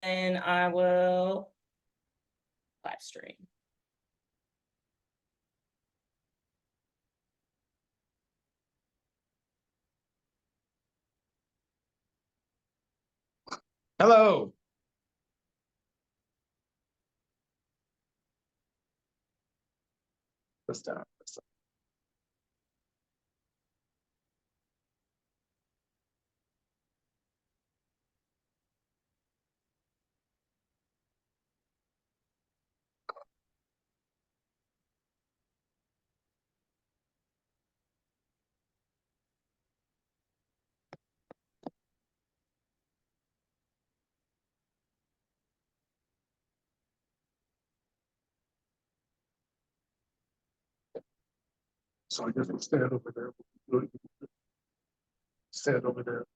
then I will live stream. Hello. Let's start. So I guess we'll stand over there. Stand over there.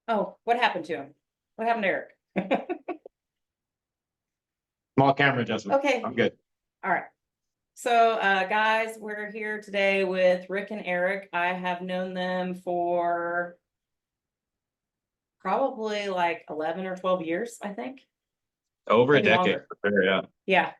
Oh, what happened to him? What happened to Eric? Small camera adjustment. Okay. I'm good. All right. So, guys, we're here today with Rik and Eric. I have known them for probably like 11 or 12 years, I think. Over a Maybe decade, longer. for sure, yeah. Yeah.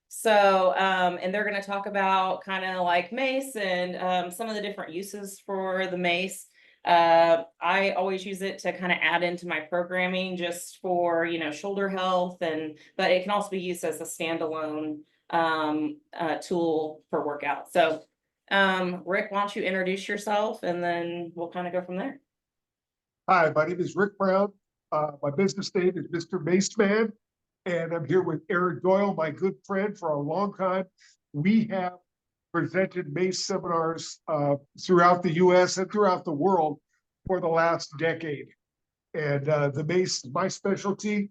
So, and they're going to talk about kind of like Mace and some of the different uses for the Mace. I always use it to kind of add into my programming just for, shoulder health, but it can also be used as a standalone tool for workout. So, Rik, why don't you introduce yourself and then we'll kind of go from there. Hi, my name is Rik Brown. My business name is Mr. Maceman, and I'm here with Eric Doyle, my good friend for a long time. We have presented Mace seminars throughout the US and throughout the world for the last decade. And the Mace is my specialty.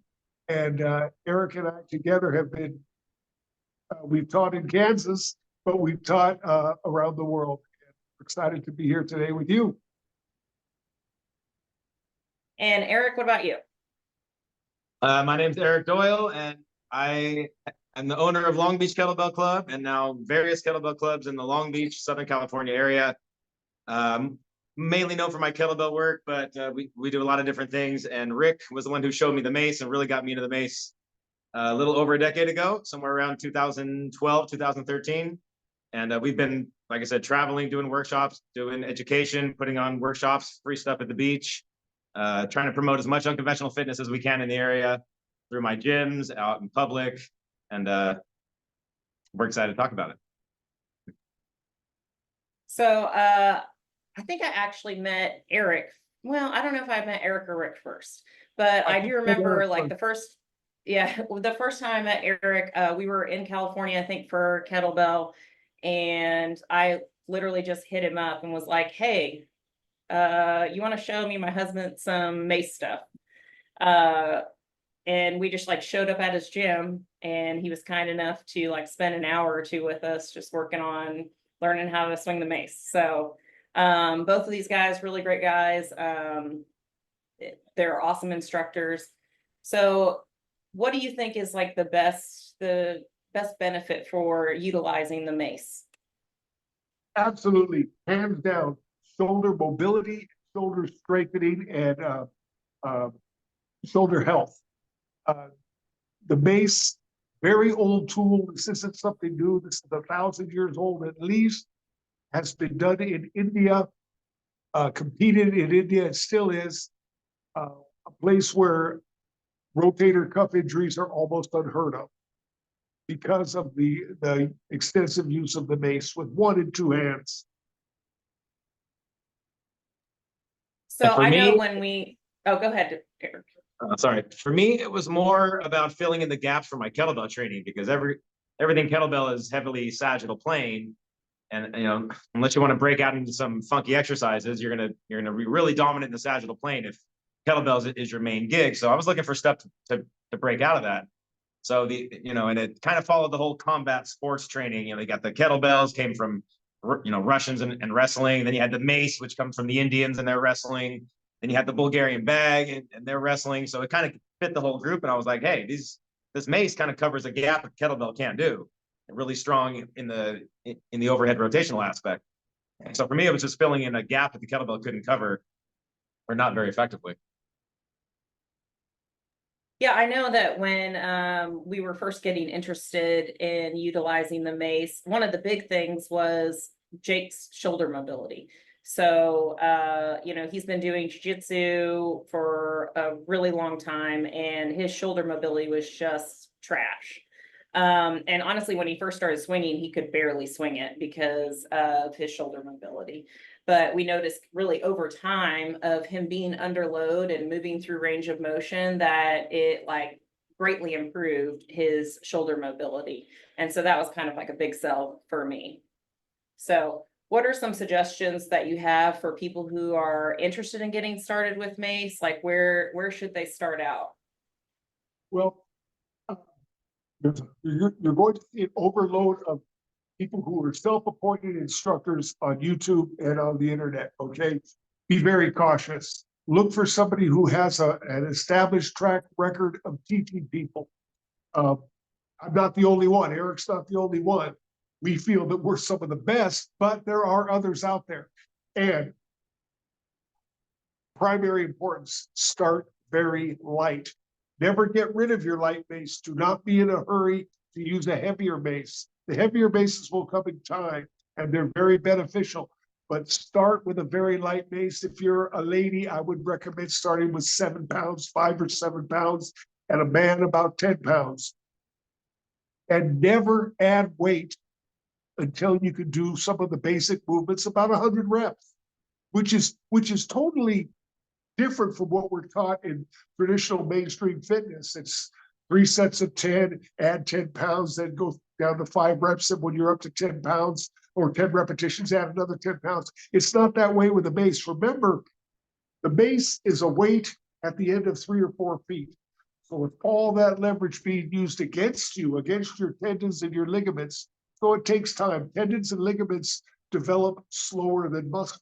And Eric and I together have been, we've taught in Kansas, but we've taught around the world. And we're excited to be here today with you. And Eric, what about you? My name's Eric Doyle, and I am the owner of Long Beach Kettlebell Club and now various kettlebell clubs in the Long Beach, Southern California area. Mainly known for my kettlebell work, but we do a lot of different things. And Rik was the one who showed me the Mace and really got me into the Mace a little over a decade ago, somewhere around 2012, 2013. And we've been, like I said, traveling, doing workshops, doing education, putting on workshops, free stuff at the beach. Trying to promote as much unconventional fitness as we can in the area through my gyms, out in public, and we're excited to talk about it. So I think I actually met Eric. Well, I don't know if I met Eric or Rik first, but I do remember like the first time I met Eric, we were in California, I think for Kettlebell, and I literally just hit him up and was like, hey, you want to show me my husband some Mace stuff? And we just like showed up at his gym, and he was kind enough to like spend an hour or two with us just working on learning how to swing the Mace. So both of these guys, really great guys. They're awesome instructors. So what do you think is like the best benefit for utilizing the Mace? Absolutely, hands down, shoulder mobility, shoulder strengthening, and shoulder health. The Mace, very old tool. This isn't something new. This is 1,000 years old at least. Has been done in India, competed in India. It still is a place where rotator cuff injuries are almost unheard of because of the extensive use of the Mace with 1 and 2 hands. So I know go ahead, Eric. Sorry. For me, it was more about filling in the gaps for my kettlebell training because everything kettlebell is heavily sagittal plane. And unless you want to break out into some funky exercises, you're gonna be really dominant in the sagittal plane if kettlebells is your main gig. So I was looking for stuff to break out of that. So and it kind of followed the whole combat sports training. You got the kettlebells came from Russians and wrestling. Then you had the Mace, which comes from the Indians and their wrestling. Then you had the Bulgarian bag and their wrestling. So it kind of fit the whole group. And I was like, hey, this this mace kind of covers a gap that kettlebell can't do. Really strong in the overhead rotational aspect. And so for me, it was just filling in a gap that the kettlebell couldn't cover, or not very effectively. Yeah, I know that when we were first getting interested in utilizing the mace, one of the big things was Jake's shoulder mobility. So, you know, he's been doing jiu-jitsu for a really long time, and his shoulder mobility was just trash. And honestly, when he first started swinging, he could barely swing it because of his shoulder mobility. But we noticed really over time of him being under load and moving through range of motion that it like greatly improved his shoulder mobility. And so that was kind of like a big sell for me. So what are some suggestions that you have for people who are interested in getting started with Mace? Like where should they start out? Well, you're going to see an overload of people who are self-appointed instructors on YouTube and on the internet, okay? Be very cautious. Look for somebody who has an established track record of teaching people. I'm not the only one. Eric's not the only one. We feel that we're some of the best, but there are others out there. And primary importance, start very light. Never get rid of your light mace. Do not be in a hurry to use a heavier mace. The heavier bases will come in time, and they're very beneficial. But start with a very light mace. If you're a lady, I would recommend starting with 7 pounds, 5 or 7 pounds, and a man about 10 pounds. And never add weight until you can do some of the basic movements, about 100 reps, which is totally different from what we're taught in traditional mainstream fitness. It's 3 sets of 10, add 10 pounds, then go down to 5 reps. And when you're up to 10 pounds or 10 repetitions, add another 10 pounds. It's not that way with the mace. Remember, the mace is a weight at the end of 3 or 4 feet. So with all that leverage being used against you, against your tendons and your ligaments, so it takes time. Tendons and ligaments develop slower than muscle.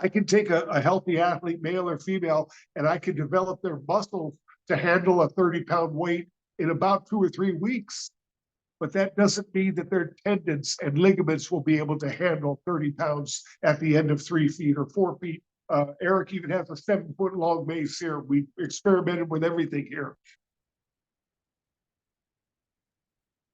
I can take a healthy athlete, male or female, and I can develop their muscles to handle a 30-pound weight in about 2 or 3 weeks. But that doesn't mean that their tendons and ligaments will be able to handle 30 pounds at the end of 3 feet or 4 feet. Eric even has a 7-foot long mace here. We experimented with everything here.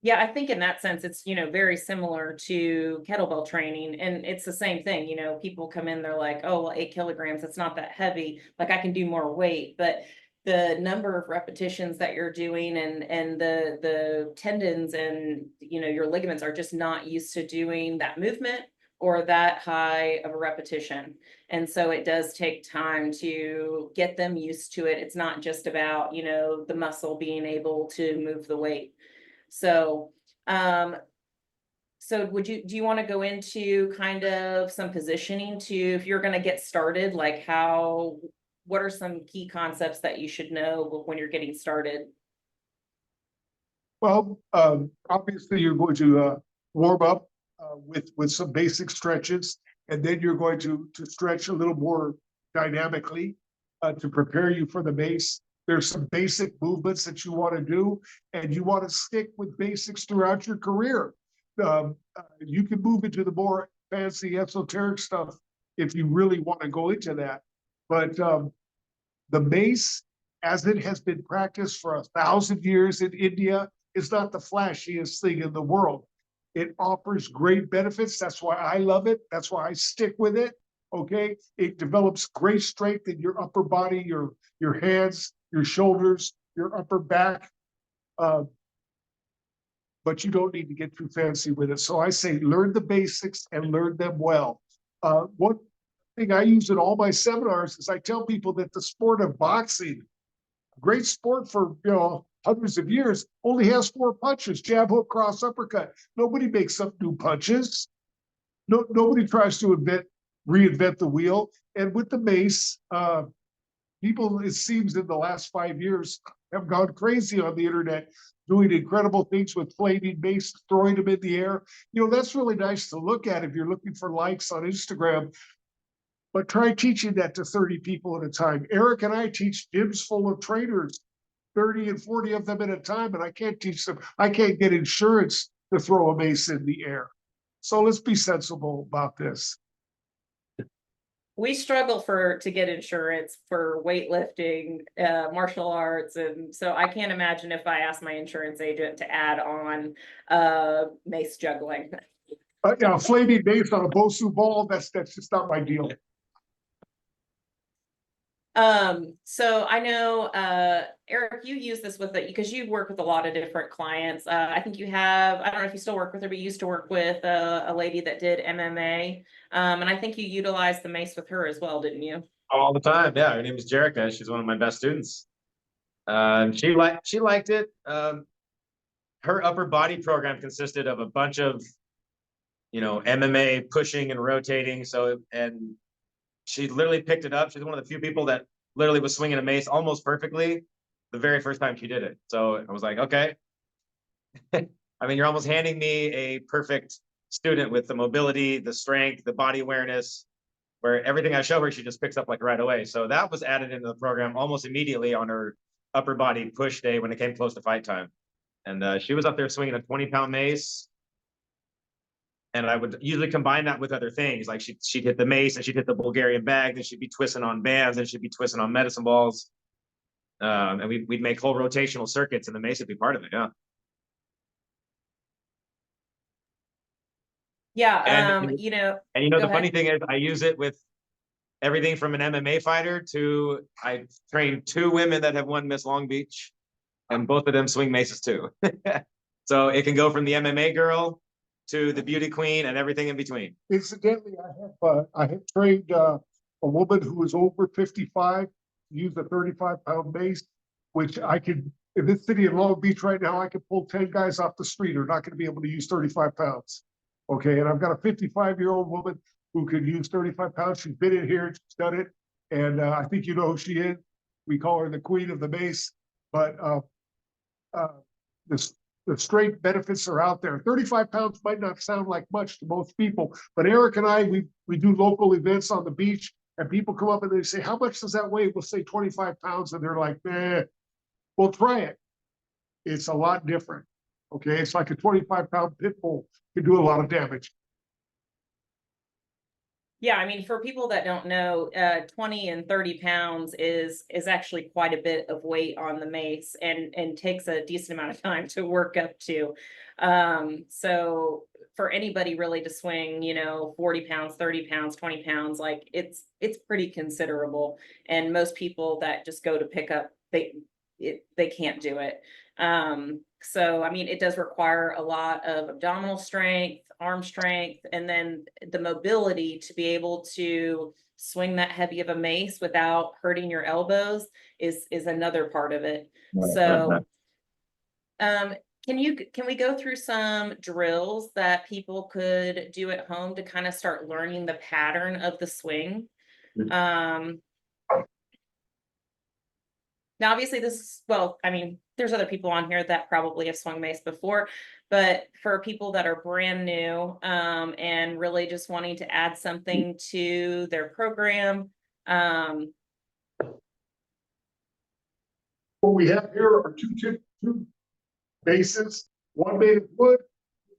Yeah, I think in that sense, it's, you know, very similar to kettlebell training. And it's the same thing, you know, people come in, they're like, oh, well, 8 kilograms, it's not that heavy. Like I can do more weight, but the number of repetitions that you're doing and the tendons and, you know, your ligaments are just not used to doing that movement or that high of a repetition. And so it does take time to get them used to it. It's not just about, you know, the muscle being able to move the weight. So, so do you want to go into kind of some positioning to, if you're going to get started, like what are some key concepts that you should know when you're getting started? Well, obviously you're going to warm up with some basic stretches, and then you're going to stretch a little more dynamically to prepare you for the mace. There's some basic movements that you want to do, and you want to stick with basics throughout your career. You can move into the more fancy esoteric stuff if you really want to go into that. But the mace, as it has been practiced for 1,000 years in India, is not the flashiest thing in the world. It offers great benefits. That's why I love it. That's why I stick with it. Okay. It develops great strength in your upper body, your hands, your shoulders, your upper back. But you don't need to get too fancy with it. So I say learn the basics and learn them well. One thing I use in all my seminars is I tell people that the sport of boxing, great sport for hundreds of years, only has 4 punches: jab, hook, cross, uppercut. Nobody makes up new punches. Nobody tries to reinvent the wheel. And with the mace, people, it seems, in the last 5 years have gone crazy on the internet, doing incredible things with flaming mace, throwing them in the air. That's really nice to look at if you're looking for likes on Instagram. But try teaching that to 30 people at a time. Eric and I teach gyms full of trainers 30 and 40 of them at a time, and I can't teach them. I can't get insurance to throw a mace in the air. So let's be sensible about this. We struggle to get insurance for weightlifting, martial arts, and so I can't imagine if I asked my insurance agent to add on mace juggling. Flaming mace on a Bosu ball, that's just not my deal. So I know, Eric, you use this with it because you work with a lot of different clients. I think you have, I don't know if you still work with her, but you used to work with a lady that did MMA. And I think you utilized the mace with her as well, didn't you? All the time. Yeah, her name is Jerica. She's one of my best students. She liked it. Her upper body program consisted of a bunch of, MMA pushing and rotating. And she literally picked it up. She's one of the few people that literally was swinging a mace almost perfectly the very first time she did it. So I was like, okay. I mean, you're almost handing me a perfect student with the mobility, the strength, the body awareness, where everything I show her, she just picks up like right away. So that was added into the program almost immediately on her upper body push day when it came close to fight time. And she was up there swinging a 20-pound mace. And I would usually combine that with other things. Like she'd hit the mace and she'd hit the Bulgarian bag, then she'd be twisting on bands and she'd be twisting on medicine balls. And we'd make whole rotational circuits and the mace would be part of it. Yeah. Yeah. And the funny ahead. thing is I use it with everything from an MMA fighter to I trained 2 women that have won Miss Long Beach and both of them swing maces too. So it can go from the MMA girl to the beauty queen and everything in between. Incidentally, I have trained a woman who is over 55 to use a 35-pound mace, which I could, in this city in Long Beach right now, I could pull 10 guys off the street who are not going to be able to use 35 pounds. Okay, and I've got a 55-year-old woman who could use 35 pounds. She's been in here, she's done it, and I think you know who she is. We call her the queen of the mace, but the strength benefits are out there. 35 pounds might not sound like much to most people, but Eric and I, we do local events on the beach, and people come up and they say, how much does that weigh? We'll say 25 pounds, and they're like, we'll try it. It's a lot different. Okay, it's like a 25-pound pit bull can do a lot of damage. Yeah, I mean, for people that don't know, 20 and 30 pounds is actually quite a bit of weight on the mace and takes a decent amount of time to work up to. So for anybody really to swing, 40 pounds, 30 pounds, 20 pounds, like it's pretty considerable. And most people that just go to pick up, they can't do it. So, I mean, it does require a lot of abdominal strength, arm strength, and then the mobility to be able to swing that heavy of a mace without hurting your elbows is another part of it. So, can we go through some drills that people could do at home to kind of start learning the pattern of the swing? Now, obviously there's other people on here that probably have swung mace before, but for people that are brand new, and really just wanting to add something to their program. What we have here are two bases, one made of wood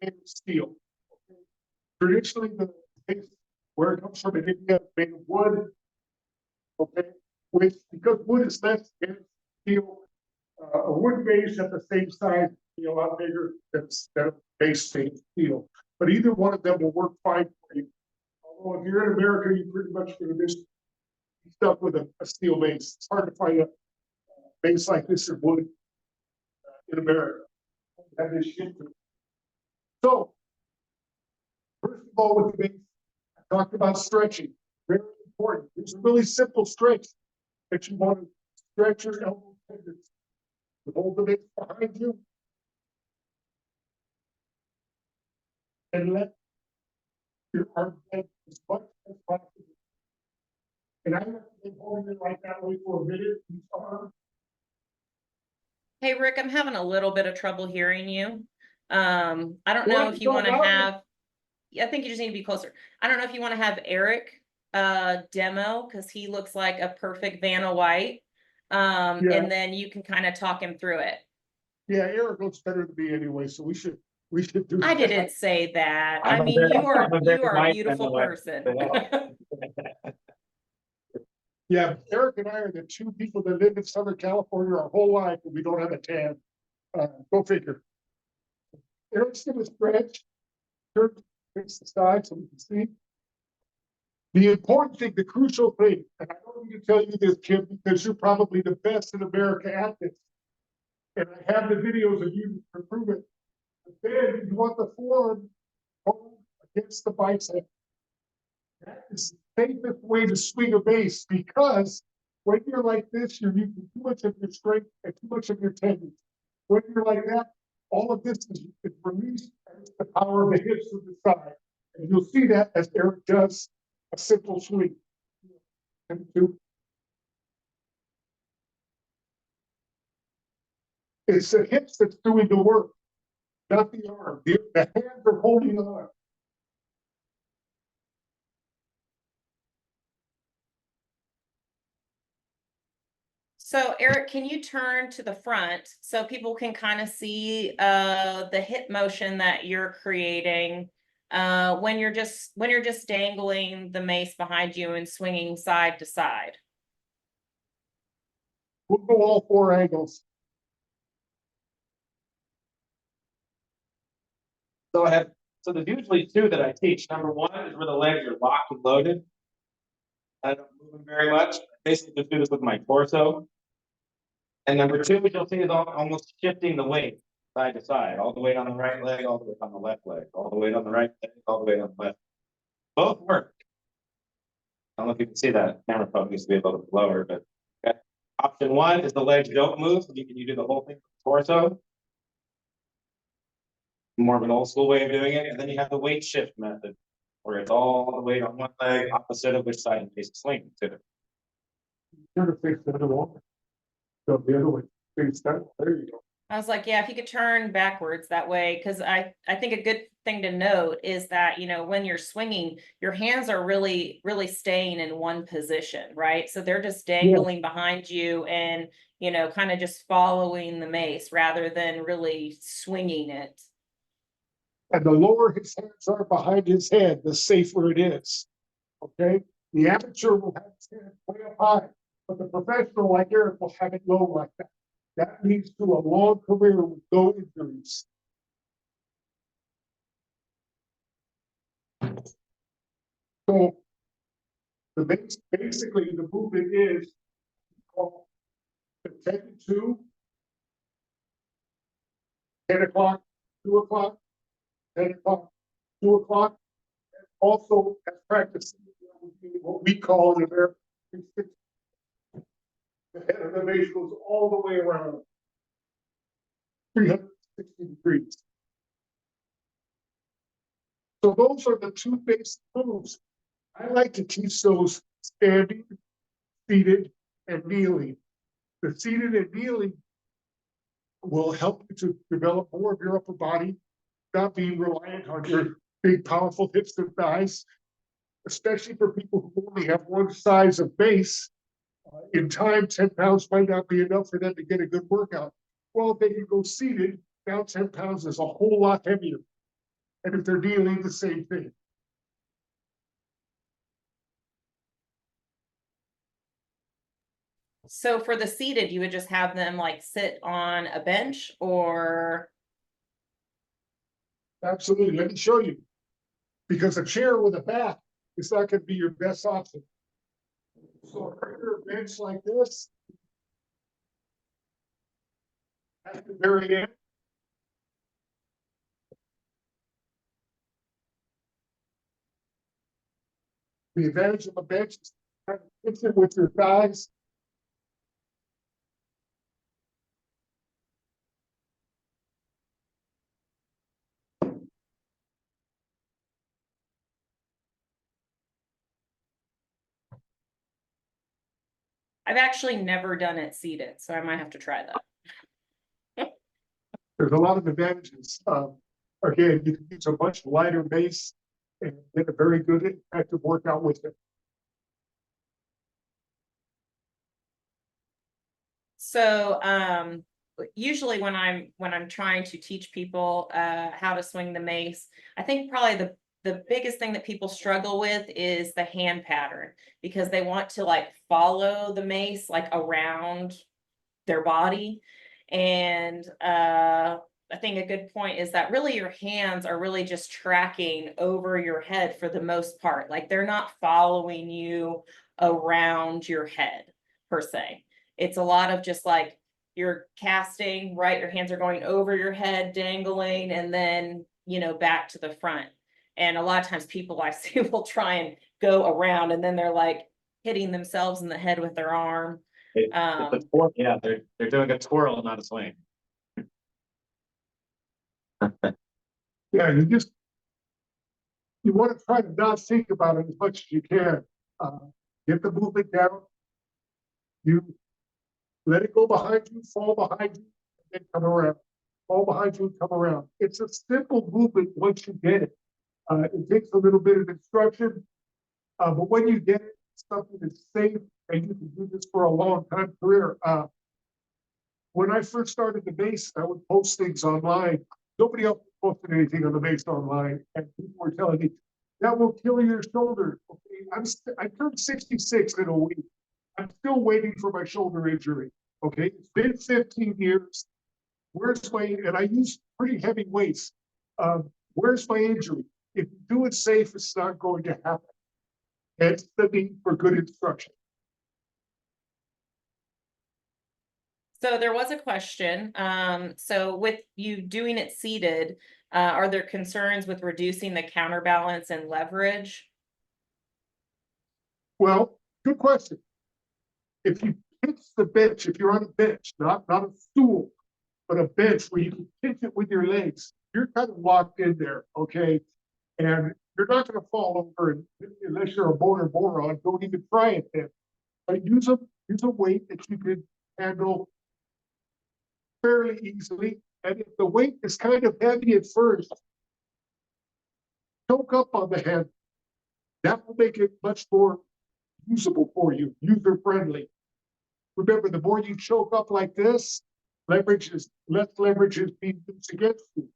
and steel. Traditionally, the base where it comes from in India is made of wood. Okay, which because wood is less dense than steel, a wood base at the same size be a lot bigger than a base made of steel. But either one of them will work fine for you. Although if you're in America, you're pretty much going to be stuck with a steel base. It's hard to find a base like this in wood in America. Have this shit. So, first of all, with the base, I talked about stretching. Very important. It's a really simple stretch that you want to stretch your elbow tendons. You hold the base behind you and let your arm bend as much as possible. And I have been holding it like that way for a minute. Each arm. Hey, Rick, I'm having a little bit of trouble hearing you. I don't know if you want to have, I think you just need to be closer. I don't know if you want to have Eric demo because he looks like a perfect Vanna White. Yeah. And then you can kind of talk him through it. Yeah, Eric looks better than me anyway, so we should do. I that. didn't say that. I'm I a mean, very- you are I'm a very a white beautiful man, person. Yeah, Eric and I are the two people that live in Southern California our whole life, and we don't have a tan. Go figure. Eric's gonna stretch, turn, face the side so we can see. The important thing, the crucial thing, and I don't need to tell you this, Kim, because you're probably the best in America at this. And I have the videos of you to prove it. But then you want the forearm home against the bicep. That is the safest way to swing a base, because when you're like this, you're using too much of your strength and too much of your tendons. When you're like that, all of this is released, and it's the power of the hips to the side. And you'll see that as Eric does a simple swing. And two. It's the hips that's doing the work, not the arm. The hands are holding on. So Eric, can you turn to the front so people can kind of see the hip motion that you're creating when you're just dangling the mace behind you and swinging side to side? We'll go all four angles. So there's usually two that I teach. Number one is where the legs are locked and loaded. I don't move them very much. I basically just do this with my torso. And number two, which you'll see, is almost shifting the weight side to side, all the weight on the right leg, all the weight on the left leg, all the weight on the right leg, all the weight on the left. Both work. I don't know if you can see that. Camera probably needs to be a little bit lower, but okay. Option one is the legs don't move, so you do the whole thing with the torso. More of an old school way of doing it. And then you have the weight shift method, where it's all the weight on one leg, opposite of which side you face the swing to. You're to face the other one. So the other way, face that. There you go. I was like, yeah, if you could turn backwards that way, because I think a good thing to note is that, you know, when you're swinging, your hands are really staying in one position, right? So they're just dangling behind you and, you know, kind of just following the mace rather than really swinging it. And the lower his hands are behind his head, the safer it is. Okay? The amateur will have his hands way up high, but the professional like Eric will have it low like that. That leads to a long career with no injuries. So basically the movement is called the 10 to 2, 10 o'clock, 2 o'clock, 10 o'clock, 2 o'clock. And also as practice, what we call in America, the head of the base goes all the way around 360 degrees. So those are the two basic moves. I like to teach those standing, seated, and kneeling. The seated and kneeling will help you to develop more of your upper body, not being reliant on your big, powerful hips and thighs, especially for people who only have one size of base. In time, 10 pounds might not be enough for them to get a good workout. Well, if they can go seated, now 10 pounds is a whole lot heavier. And if they're kneeling, the same thing. So for the seated, you would just have them like sit on a bench or? Absolutely. Let me show you. Because a chair with a back is not going to be your best option. So a regular bench like this, at the very end, the advantage of a bench is to fix it with your thighs. I've actually never done it seated, so I might have to try that. There's a lot of advantages. Again, you can use a much lighter base and get a very good effective workout with it. So, usually when I'm trying to teach people, how to swing the mace, I think probably the biggest thing that people struggle with is the hand pattern, because they want to like follow the mace like around their body. And I think a good point is that really your hands are really just tracking over your head for the most part. Like they're not following you around your head per se. It's a lot of just like you're casting, right? Your hands are going over your head, dangling, and then, back to the front. And a lot of times people I see will try and go around, and then they're like hitting themselves in the head with their arm. Yeah, they're doing a twirl, not a swing. Yeah, you want to try to not think about it as much as you can. Get the movement down. You let it go behind you, fall behind you, and then come around. Fall behind you, come around. It's a simple movement once you get it. It takes a little bit of instruction, but when you get it, it's something that's safe, and you can do this for a long time career. When I first started the Mace, I would post things online. Nobody else posted anything on the Mace online, and people were telling me that will kill your shoulder. Okay, I turned 66 in a week. I'm still waiting for my shoulder injury. Okay, it's been 15 years. And I use pretty heavy weights. Where's my injury? If you do it safe, it's not going to happen. Hence the need for good instruction. So there was a question. So with you doing it seated, are there concerns with reducing the counterbalance and leverage? Well, good question. If you pinch the bench, if you're on a bench, not a stool, but a bench where you can pinch it with your legs, you're kind of locked in there, okay? And you're not going to fall over unless you're a moron. Don't even try it then. But use a weight that you can handle fairly easily. And if the weight is kind of heavy at first, choke up on the head. That will make it much more usable for you, user friendly. Remember, the more you choke up like this, less leverage is being used against you.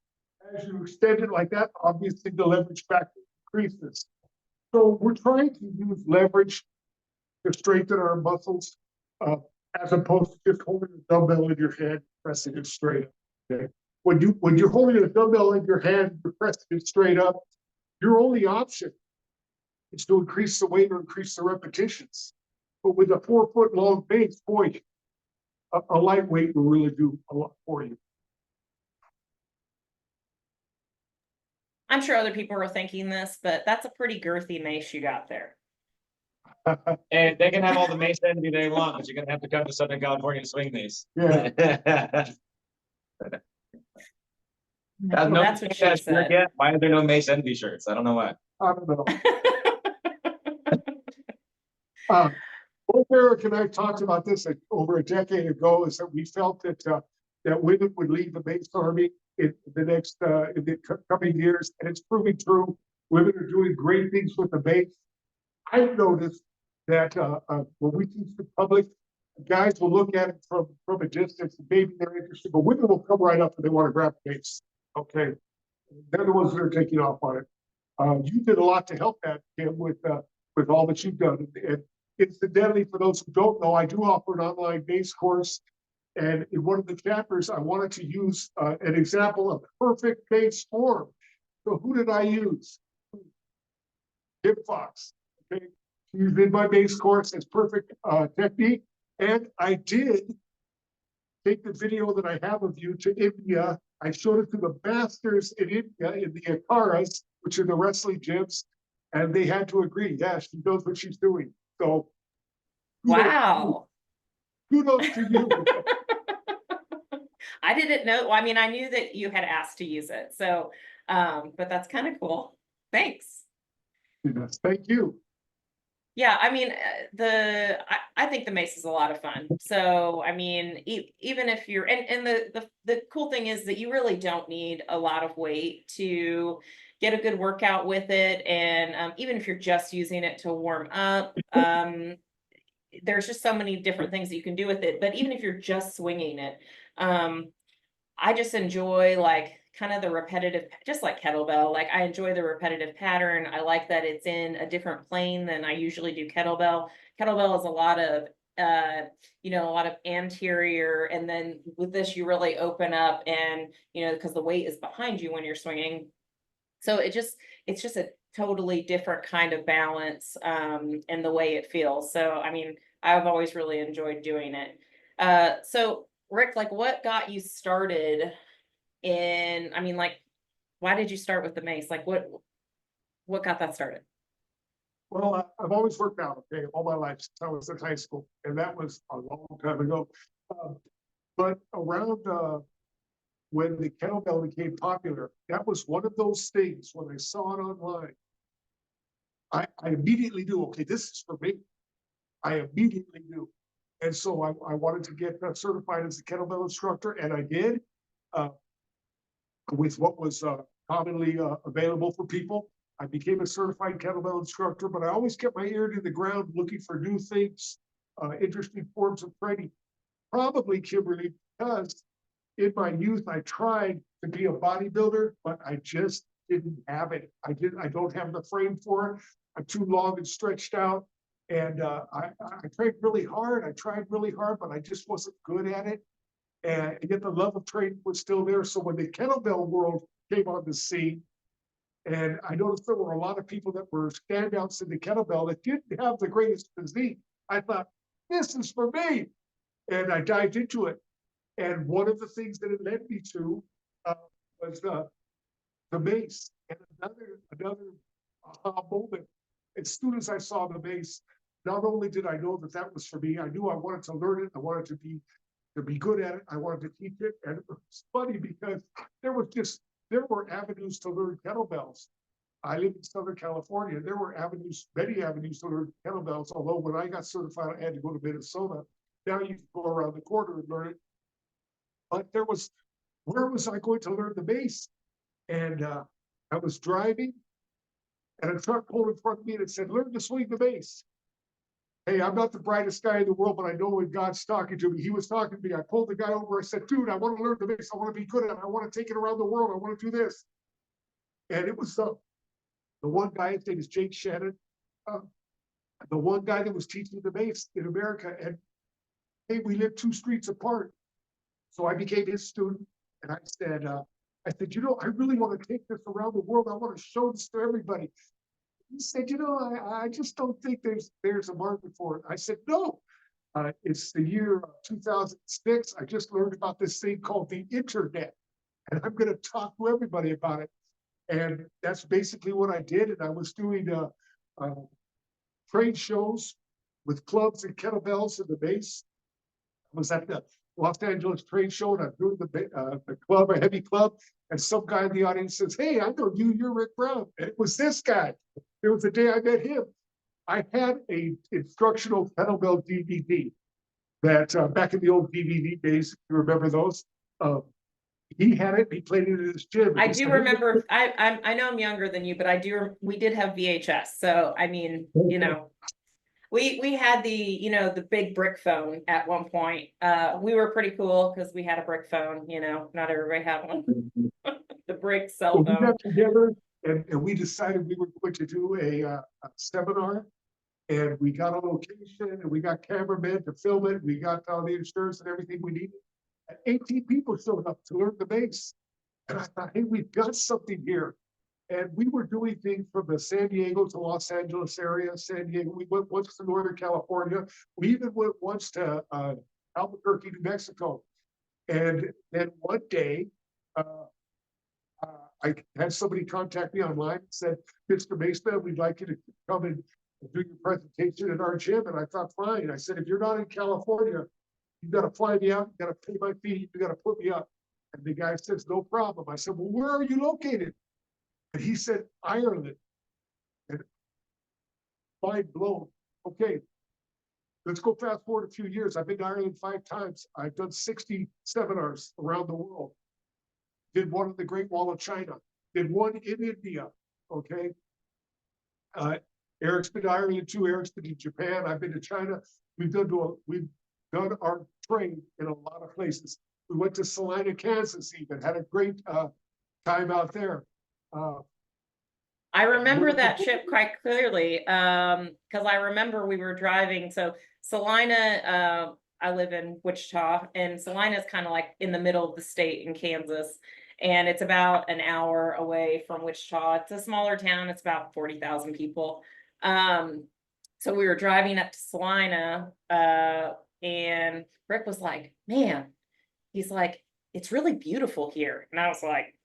As you extend it like that, obviously the leverage factor increases. So we're trying to use leverage to strengthen our muscles, as opposed to just holding a dumbbell in your hand, pressing it straight up. Okay? When you're holding a dumbbell in your hand, you're pressing it straight up, your only option is to increase the weight or increase the repetitions. But with a 4 foot long base, boy, a lightweight will really do a lot for you. I'm sure other people are thinking this, but that's a pretty girthy mace you got there. And they can have all the Mace envy they want, but you're gonna have to come to Southern California to swing these. Yeah. Well, that's what she said. Why are there no Mace envy shirts? I don't know why. I don't know. Both Eric and I talked about this over a decade ago, is that we felt that women would leave the Mace Army in the coming years, and it's proving true. Women are doing great things with the Mace. I've noticed that when we teach the public, guys will look at it from a distance, and maybe they're interested, but women will come right up and they want to grab the Mace. Okay, they're the ones that are taking off on it. You did a lot to help that, Kim, with all that you've done. And incidentally, for those who don't know, I do offer an online Mace course. And in one of the chapters, I wanted to use an example of perfect Mace form. So who did I use? Kim Fox. Okay, she's in my Mace course as perfect technique. And I did take the video that I have of you to India. I showed it to the masters in India in the Akaras, which are the wrestling gyms, and they had to agree. Yeah, she knows what she's doing. So, wow. Kudos to you. I didn't know. I mean, I knew that you had asked to use it. So, but that's kind of cool. Thanks. Yes, thank you. Yeah, I mean, I think the Mace is a lot of fun. So, I mean, even if you're, and the cool thing is that you really don't need a lot of weight to get a good workout with it. And even if you're just using it to warm up, there's just so many different things that you can do with it. But even if you're just swinging it, I just enjoy like kind of the repetitive, just like kettlebell. Like I enjoy the repetitive pattern. I like that it's in a different plane than I usually do kettlebell. Kettlebell is a lot of a lot of anterior, and then with this you really open up, and because the weight is behind you when you're swinging. So it's just a totally different kind of balance in the way it feels. So I mean, I've always really enjoyed doing it. So Rik, like what got you started I mean, like, why did you start with the mace? Like what got that started? Well, I've always worked out, okay, all my life since I was in high school, and that was a long time ago. But around when the kettlebell became popular, that was one of those things when I saw it online. I immediately knew, okay, this is for me. I immediately knew. And so I wanted to get certified as a kettlebell instructor, and I did with what was commonly available for people. I became a certified kettlebell instructor, but I always kept my ear to the ground looking for new things, interesting forms of training. Probably, Kimberly, because in my youth, I tried to be a bodybuilder, but I just didn't have it. I don't have the frame for it. I'm too long and stretched out. And I tried really hard. But I just wasn't good at it. And yet the love of training was still there. So when the kettlebell world came on the scene, and I noticed there were a lot of people that were standouts in the kettlebell that didn't have the greatest physique, I thought, this is for me. And I dived into it. And one of the things that it led me to was the mace. And another aha moment. As soon as I saw the mace, not only did I know that that was for me, I knew I wanted to learn it. I wanted to be good at it. I wanted to teach it. And it was funny because there were avenues to learn kettlebells. I live in Southern California. There were many avenues to learn kettlebells. Although when I got certified, I had to go to Minnesota. Now you can go around the corner and learn it. But where was I going to learn the mace? And I was driving, and a truck pulled in front of me and it said, learn to swing the mace. Hey, I'm not the brightest guy in the world, but I know when God's talking to me. He was talking to me. I pulled the guy over. I said, dude, I want to learn the mace. I want to be good at it. I want to take it around the world. I want to do this. And it was the one guy, his name is Jake Shannon, the one guy that was teaching the mace in America. And hey, we lived 2 streets apart. So I became his student. And I said, I really want to take this around the world. I want to show this to everybody. He said, I just don't think there's a market for it. I said, no. It's the year 2006. I just learned about this thing called the internet, and I'm going to talk to everybody about it. And that's basically what I did. And I was doing trade shows with clubs and kettlebells in the mace. I was at the Los Angeles trade show, and I'm doing the club, a heavy club. And some guy in the audience says, hey, I know you, you're Rik Brown. And it was this guy. It was the day I met him. I had a instructional kettlebell DVD that back in the old DVD days, you remember those? He had it. He played it in his gym. I do remember. I know I'm younger than you, but we did have VHS. So I mean, we had the big brick phone at one point. We were pretty cool because we had a brick phone. Not everybody had one. The brick cell phone. We got together and we decided we were going to do a seminar. And we got a location, and we got cameramen to film it. We got all the insurance and everything we needed. And 18 people showed up to learn the mace. And I thought, hey, we've got something here. And we were doing things from the San Diego to Los Angeles area. San Diego, we went once to Northern California. We even went once to Albuquerque, New Mexico. And then one day, I had somebody contact me online and said, Mr. Maceman, we'd like you to come and do your presentation at our gym. And I thought, fine. I said, if you're not in California, you got to fly me out. You got to pay my fee. You got to put me up. And the guy says, no problem. I said, well, where are you located? And he said, Ireland. And mind blown. Okay, let's go fast forward a few years. I've been to Ireland 5 times. I've done 60 seminars around the world. Did one in the Great Wall of China. Did one in India. Okay. Eric's been to Ireland too. Eric's been to Japan. I've been to China. We've done our training in a lot of places. We went to Salina, Kansas even, had a great time out there. I remember that trip quite clearly, because I remember we were driving. So Salina, I live in Wichita, and Salina is kind of like in the middle of the state in Kansas, and it's about an hour away from Wichita. It's a smaller town. It's about 40,000 people. So we were driving up to Salina, and Rik was like, "Man," he's like, "it's really beautiful here," and I was like,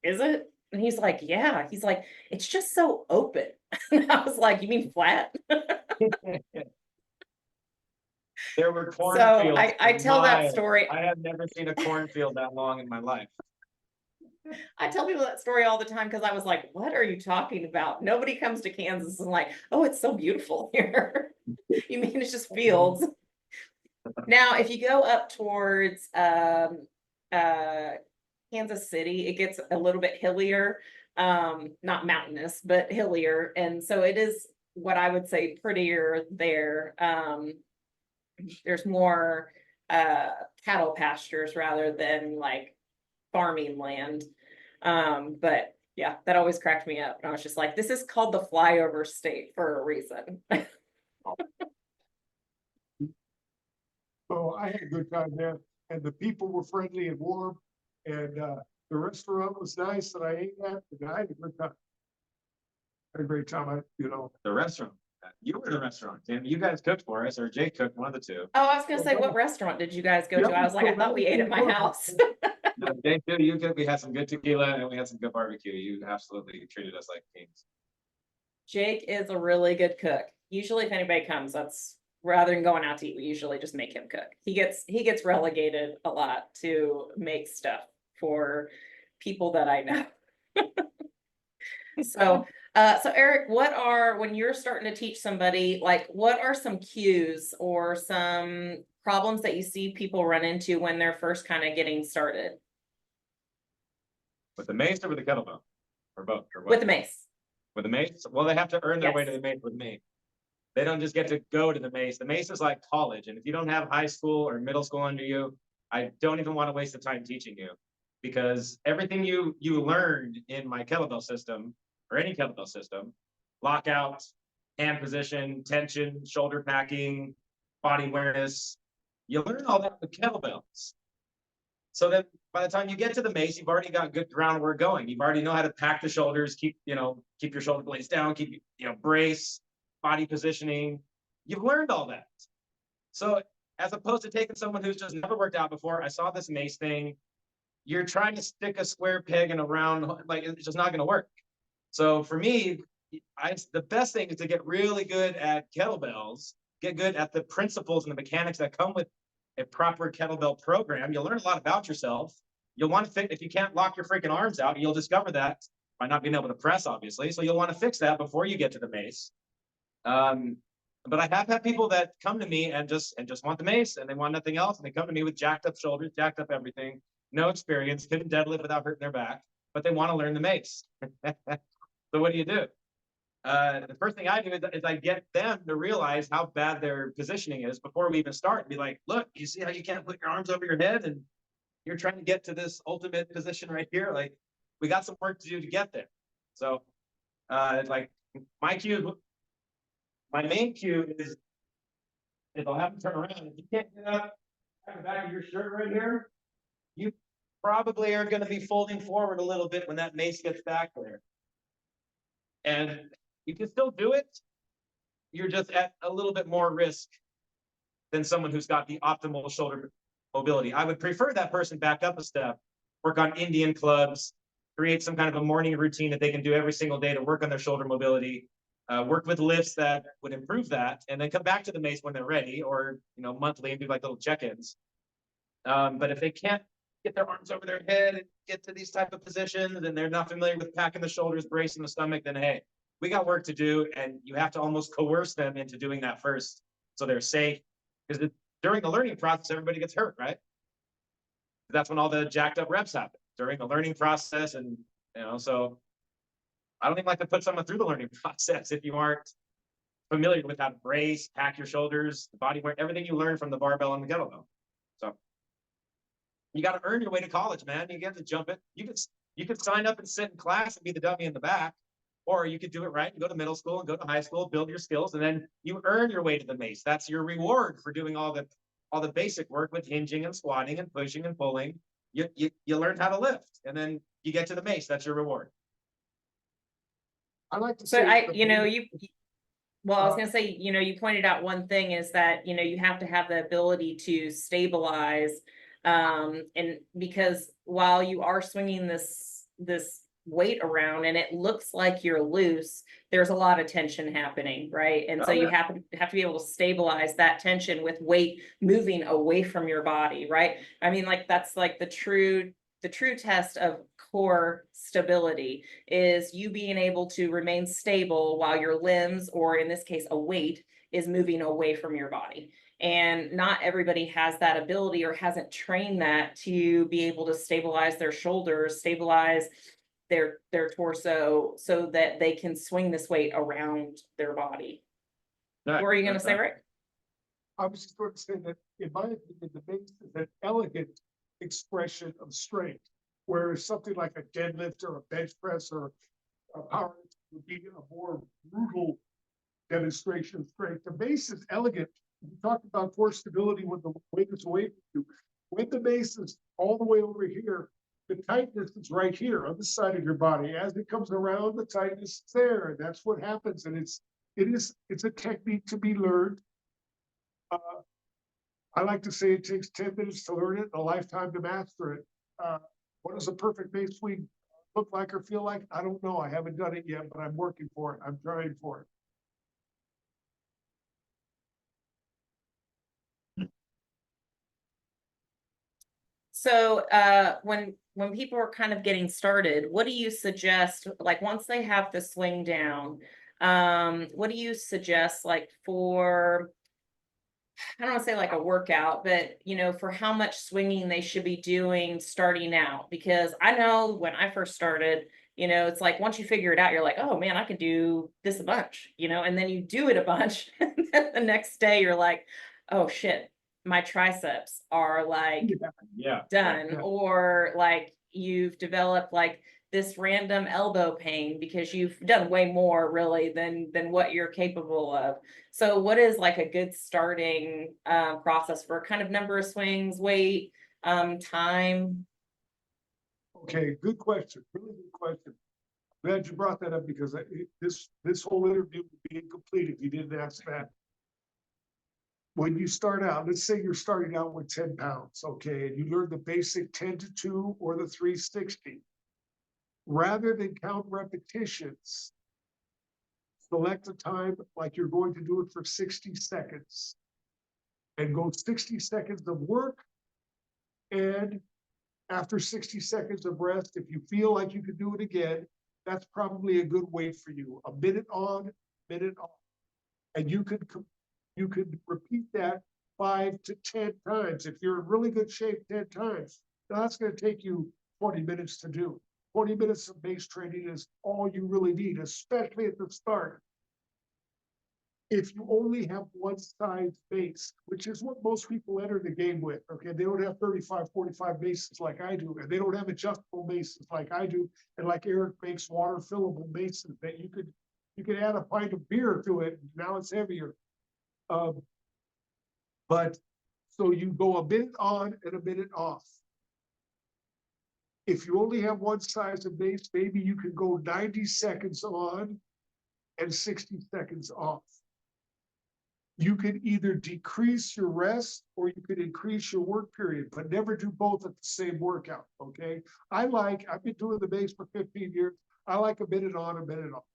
"Is it?" And he's like, "Yeah." He's like, "It's just so open." And I was like, "You mean flat?" There were So cornfields. I for tell that miles. story. I have never seen a cornfield that long in my life. I tell people that story all the time because I was like, "What are you talking about? Nobody comes to Kansas and like, oh, it's so beautiful here." You mean it's just fields? Now, if you go up towards Kansas City, it gets a little bit hillier, not mountainous, but hillier. And so it is what I would say prettier there. There's more cattle pastures rather than like farming land. But yeah, that always cracked me up. And I was just like, this is called the flyover state for a reason. So I had a good time there, and the people were friendly and warm, and the restaurant was nice that I ate at, and I had a good time. Had a great time. The restaurant. You were in the restaurant, Tim. You guys cooked for us, or Jake cooked, one of the two. Oh, I was gonna say, what restaurant did you guys go Yeah, to? I was like, I thought we ate at my house. No, Jake, you cooked. We had some good tequila and we had some good barbecue. You absolutely treated us like kings. Jake is a really good cook. Usually if anybody comes, that's rather than going out to eat, we usually just make him cook. He gets relegated a lot to make stuff for people that I know. So Eric, when you're starting to teach somebody, like what are some cues or some problems that you see people run into when they're first kind of getting started? With the mace or with the kettlebell? Or both? Or what? With the mace. With the mace? Well, they have to earn their way to Yes. the mace with me. They don't just get to go to the mace. The mace is like college. And if you don't have high school or middle school under you, I don't even want to waste the time teaching you, because everything you learned in my kettlebell system or any kettlebell system, lockout, hand position, tension, shoulder packing, body awareness, you learn all that with kettlebells. So that by the time you get to the mace, you've already got good groundwork going. You've already know how to pack the shoulders, keep your shoulder blades down, keep, brace, body positioning. You've learned all that. So as opposed to taking someone who's just never worked out before, I saw this mace thing. You're trying to stick a square peg in a round, like it's just not going to work. So for me, the best thing is to get really good at kettlebells, get good at the principles and the mechanics that come with a proper kettlebell program. You'll learn a lot about yourself. You'll want to fix, if you can't lock your freaking arms out, you'll discover that by not being able to press, obviously. So you'll want to fix that before you get to the mace. But I have had people that come to me and just want the mace and they want nothing else. And they come to me with jacked up shoulders, jacked up everything, no experience, couldn't deadlift without hurting their back, but they want to learn the mace. So what do you do? The first thing I do is I get them to realize how bad their positioning is before we even start. Be like, look, you see how you can't put your arms over your head and you're trying to get to this ultimate position right here? Like, we got some work to do to get there. So like my main cue is if I'll have to turn around. If you can't get up at the back of your shirt right here, you probably are going to be folding forward a little bit when that mace gets back there. And you can still do it. You're just at a little bit more risk than someone who's got the optimal shoulder mobility. I would prefer that person back up a step, work on Indian clubs, create some kind of a morning routine that they can do every single day to work on their shoulder mobility, work with lifts that would improve that, and then come back to the mace when they're ready, or monthly and do like little check-ins. But if they can't get their arms over their head and get to these type of positions and they're not familiar with packing the shoulders, bracing the stomach, then hey, we got work to do, and you have to almost coerce them into doing that first so they're safe. Because during the learning process, everybody gets hurt, right? That's when all the jacked up reps happen, during the learning process. And so I don't even like to put someone through the learning process if you aren't familiar with how to brace, pack your shoulders, body weight, everything you learn from the barbell and the kettlebell. So you got to earn your way to college, man. You get to jump it. You could sign up and sit in class and be the dummy in the back, or you could do it right and go to middle school and go to high school, build your skills, and then you earn your way to the Mace. That's your reward for doing all the basic work with hinging and squatting and pushing and pulling. You learn how to lift, and then you get to the Mace. That's your reward. I like to So say. I, the you know, Mace- well, I was gonna say, you know, you pointed out one thing is that, you know, you have to have the ability to stabilize. And because while you are swinging this weight around and it looks like you're loose, there's a lot of tension happening, right? And so you have to be able to stabilize that tension with weight moving away from your body, right? I mean, like that's like the true test of core stability is you being able to remain stable while your limbs, or in this case, a weight, is moving away from your body. And not everybody has that ability or hasn't trained that to be able to stabilize their shoulders, stabilize their torso so that they can swing this weight around their body. What are you going to say, Rick? I was just going to say that, in my opinion, the Mace is an elegant expression of strength, whereas something like a deadlift or a bench press or a power would be a more brutal demonstration of strength. The Mace is elegant. We talked about core stability when the weight is away from you. When the Mace is all the way over here, the tightness is right here on the side of your body. As it comes around, the tightness is there, and that's what happens. And it's a technique to be learned. I like to say it takes 10 minutes to learn it, a lifetime to master it. What does a perfect Mace swing look like or feel like? I don't know. I haven't done it yet, but I'm working for it. I'm trying for it. So when people are kind of getting started, what do you suggest, like once they have the swing down, what do you suggest like for, I don't want to say like a workout, but you know, for how much swinging they should be doing starting out? Because I know when I first started, you know, it's like once you figure it out, you're like, oh man, I could do this a bunch, you know, and then you do it a bunch. And then the next day you're like, oh shit, my triceps are like done. Yeah. Or like you've developed like this random elbow pain because you've done way more really than what you're capable of. So what is like a good starting process for kind of number of swings, weight, time? Okay, good question. Really good question. Glad you brought that up because this whole interview would be incomplete if you didn't ask that. When you start out, let's say you're starting out with 10 pounds, okay, and you learn the basic 10 to 2 or the 360. Rather than count repetitions, select a time like you're going to do it for 60 seconds and go 60 seconds of work. And after 60 seconds of rest, if you feel like you could do it again, that's probably a good weight for you. A minute on, minute off. And you could repeat that 5 to 10 times. If you're in really good shape 10 times, now that's going to take you 20 minutes to do. 20 minutes of base training is all you really need, especially at the start. If you only have one size base, which is what most people enter the game with, okay, they don't have 35, 45 bases like I do, and they don't have adjustable bases like I do, and like Eric makes water fillable bases that you could add a pint of beer to it, and now it's heavier. But so you go a minute on and a minute off. If you only have one size of base, maybe you can go 90 seconds on and 60 seconds off. You could either decrease your rest or you could increase your work period, but never do both at the same workout, okay? I've been doing the base for 15 years. I like a minute on, a minute off,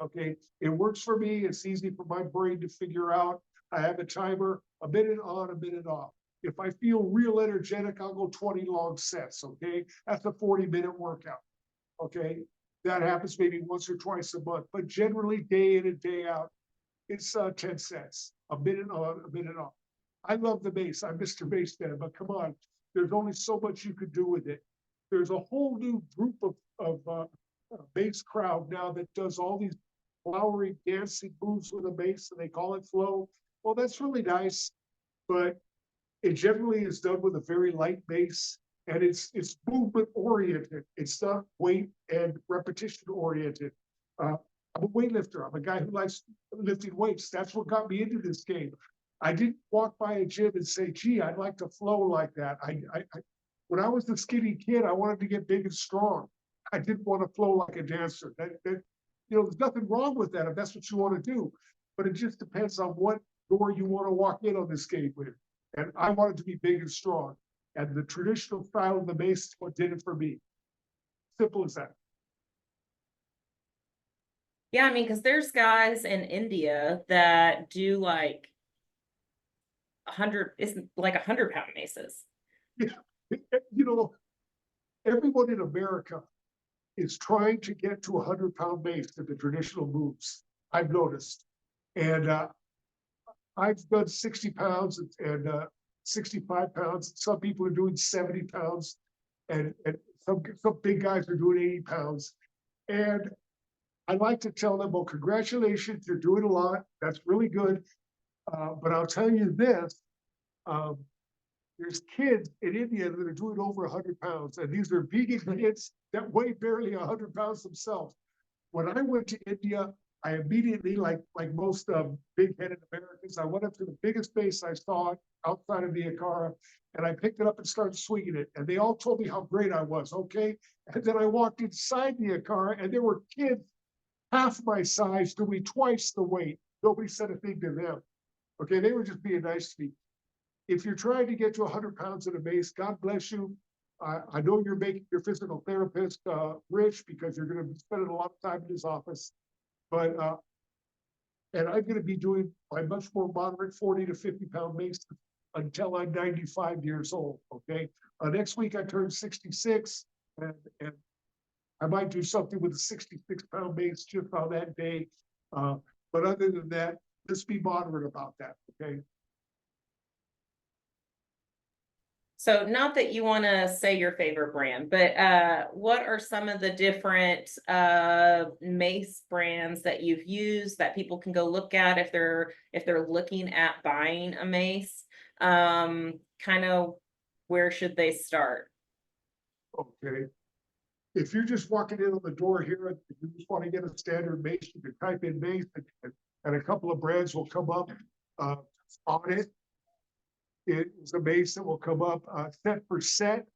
okay? It works for me. It's easy for my brain to figure out. I have a timer, a minute on, a minute off. If I feel real energetic, I'll go 20 long sets, okay? That's a 40-minute workout, okay? That happens maybe once or twice a month, but generally day in and day out, it's 10 sets, a minute on, a minute off. I love the Mace. I'm Mr. Maceman, but come on, there's only so much you could do with it. There's a whole new group of bass crowd now that does all these flowery dancing moves with a bass and they call it flow. Well, that's really nice, but it generally is done with a very light bass and it's movement oriented. It's not weight and repetition oriented. I'm a weightlifter. I'm a guy who likes lifting weights. That's what got me into this game. I didn't walk by a gym and say, gee, I'd like to flow like that. When I was a skinny kid, I wanted to get big and strong. I didn't want to flow like a dancer. There's nothing wrong with that if that's what you want to do, but it just depends on what door you want to walk in on this game with. And I wanted to be big and strong. And the traditional style of the Mace is what did it for me. Simple as that. Yeah, I mean, because there's guys in India that do like 100 pound maces. Yeah. Everyone in America is trying to get to 100-pound mace in the traditional moves. I've noticed. And I've done 60 pounds and 65 pounds. Some people are doing 70 pounds and some big guys are doing 80 pounds. And I like to tell them, well, congratulations, you're doing a lot. That's really good. But I'll tell you this, there's kids in India that are doing over 100 pounds. And these are vegan kids that weigh barely 100 pounds themselves. When I went to India, I immediately, like most big-headed Americans, I went up to the biggest base I saw outside of the Akara, and I picked it up and started swinging it. And they all told me how great I was, okay? And then I walked inside the Akara, and there were kids half my size doing twice the weight. Nobody said a thing to them. Okay, they were just being nice to me. If you're trying to get to 100 pounds in a base, God bless you. I know you're making your physical therapist rich because you're going to be spending a lot of time in his office. But and I'm going to be doing my much more moderate 40 to 50 pound mace until I'm 95 years old. Okay, next week I turn 66, and I might do something with a 66-pound mace just on that day. But other than that, let's be moderate about that. Okay. So not that you want to say your favorite brand, but what are some of the different mace brands that you've used that people can go look at if they're looking at buying a mace? Kind of where should they start? Okay. If you're just walking in on the door here and you just want to get a standard mace, you can type in mace and a couple of brands will come up on it. It is a mace that will come up set for set.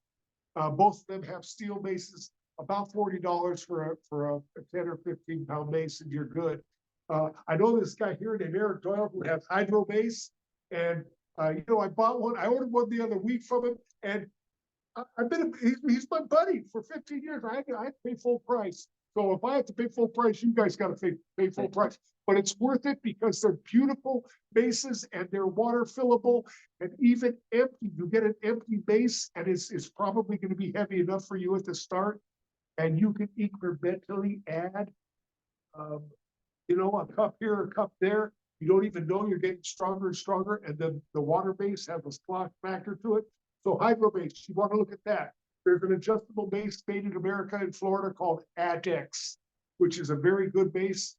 Both of them have steel maces, about $40 for a 10 or 15-pound mace, and you're good. I know this guy here named Eric Doyle who has hydro mace, and I bought one. I ordered one the other week from him, and he's my buddy for 15 years. I had to pay full price. So if I have to pay full price, you guys got to pay full price. But it's worth it because they're beautiful bases and they're water fillable and even empty. You get an empty base and it's probably going to be heavy enough for you at the start. And you can incrementally add, a cup here, a cup there. You don't even know you're getting stronger and stronger. And then the water base has a splash factor to it. So hydro base, you want to look at that. There's an adjustable base made in America and Florida called ADEX, which is a very good base.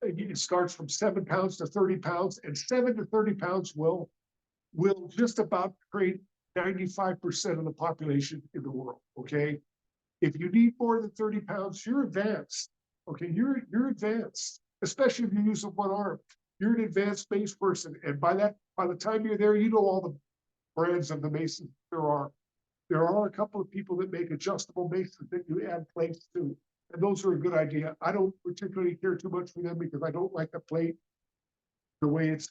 It starts from 7 pounds to 30 pounds, and 7 to 30 pounds will just about create 95% of the population in the world. Okay, if you need more than 30 pounds, you're advanced. Okay, you're advanced, especially if you're using one arm. You're an advanced base person, and by the time you're there, you know all the brands of the maces there are. There are a couple of people that make adjustable maces that you add plates to, and those are a good idea. I don't particularly care too much for them because I don't like the plate the way it's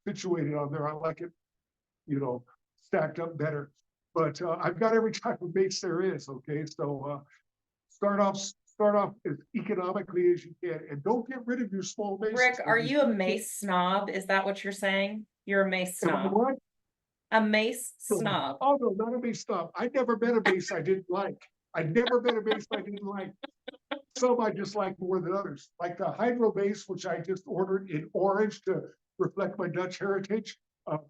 situated on there. I like it, stacked up better. But I've got every type of mace there is. Okay, so start off as economically as you can, and don't get rid of your small maces. Rik, are you a mace snob? Is that what you're saying? You're a mace snob. What? A mace snob. Oh no, not a mace snob. I never met a mace I didn't like. I never met a mace I didn't like. Some I just like more than others. Like the hydro mace, which I just ordered in orange to reflect my Dutch heritage. Hope